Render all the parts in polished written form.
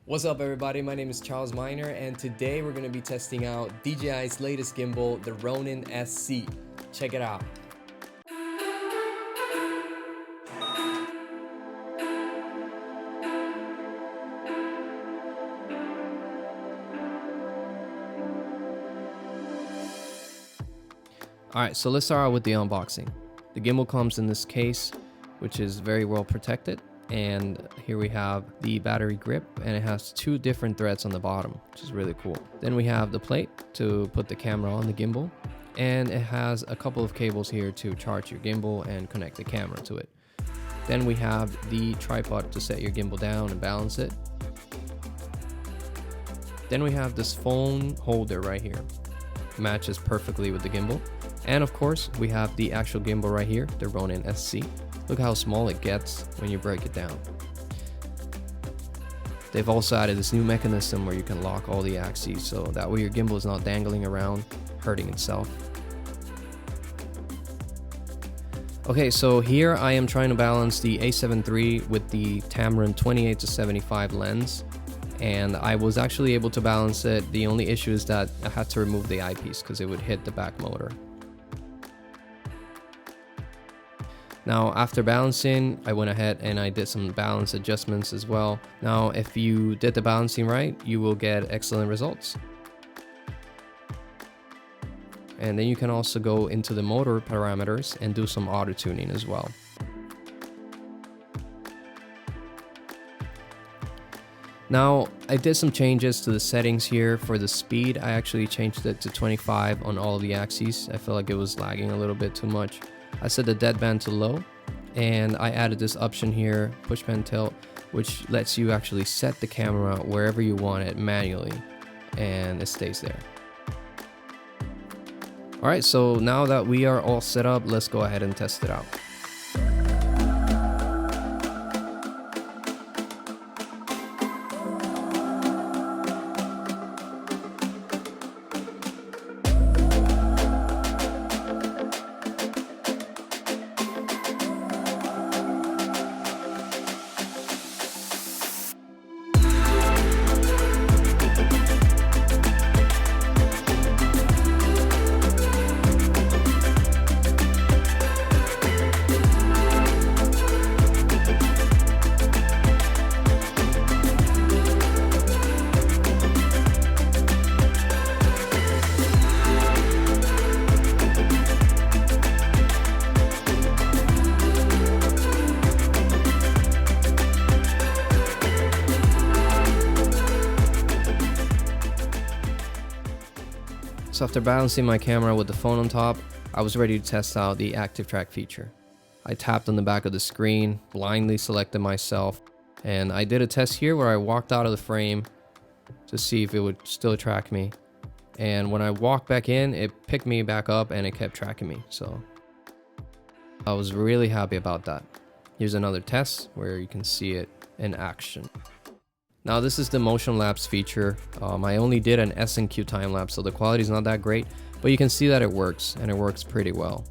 What's up everybody, my name is Charles Miner and today we're going to be testing out DJI's latest gimbal, the Ronin-SC. Check it out. Alright, so let's start out with the unboxing. The gimbal comes in this case, which is very well protected. And here we have the battery grip, and it has two different threads on the bottom, which is really cool. Then we have the plate to put the camera on the gimbal, and it has a couple of cables here to charge your gimbal and connect the camera to it. Then we have the tripod to set your gimbal down and balance it. Then we have this phone holder right here. It matches perfectly with the gimbal. And of course, we have the actual gimbal right here, the Ronin-SC. Look how small it gets when you break it down. They've also added this new mechanism where you can lock all the axes, so that way your gimbal is not dangling around, hurting itself. Okay, so here I am trying to balance the A7 III with the Tamron 28-75 lens, and I was actually able to balance it. The only issue is that I had to remove the eyepiece because it would hit the back motor. Now, after balancing, I went ahead and I did some balance adjustments as well. Now, if you did the balancing right, you will get excellent results. And then you can also go into the motor parameters and do some auto tuning as well. Now, I did some changes to the settings here. For the speed, I actually changed it to 25 on all of the axes. I feel like it was lagging a little bit too much. I set the deadband to low, and I added this option here, push pen tilt, which lets you actually set the camera wherever you want it manually, and it stays there. Alright, so now that we are all set up, let's go ahead and test it out. So after balancing my camera with the phone on top, I was ready to test out the active track feature. I tapped on the back of the screen, blindly selected myself, and I did a test here where I walked out of the frame to see if it would still track me. And when I walked back in, it picked me back up and it kept tracking me. So I was really happy about that. Here's another test where you can see it in action. Now this is the motion lapse feature. I only did an S&Q time lapse, so the quality is not that great, but you can see that it works, and it works pretty well.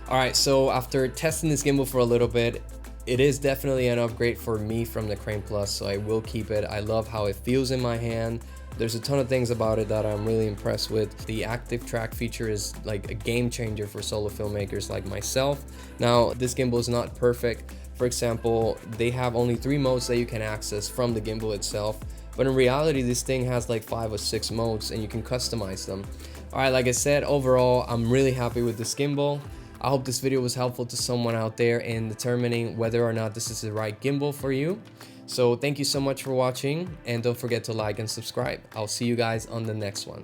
Alright, so after testing this gimbal for a little bit, it is definitely an upgrade for me from the Crane Plus, so I will keep it. I love how it feels in my hand. There's a ton of things about it that I'm really impressed with. The active track feature is like a game changer for solo filmmakers like myself. Now, this gimbal is not perfect. For example, they have only 3 modes that you can access from the gimbal itself, but in reality this thing has like 5 or 6 modes and you can customize them. Alright, like I said, overall I'm really happy with this gimbal. I hope this video was helpful to someone out there in determining whether or not this is the right gimbal for you. So thank you so much for watching, and don't forget to like and subscribe. I'll see you guys on the next one.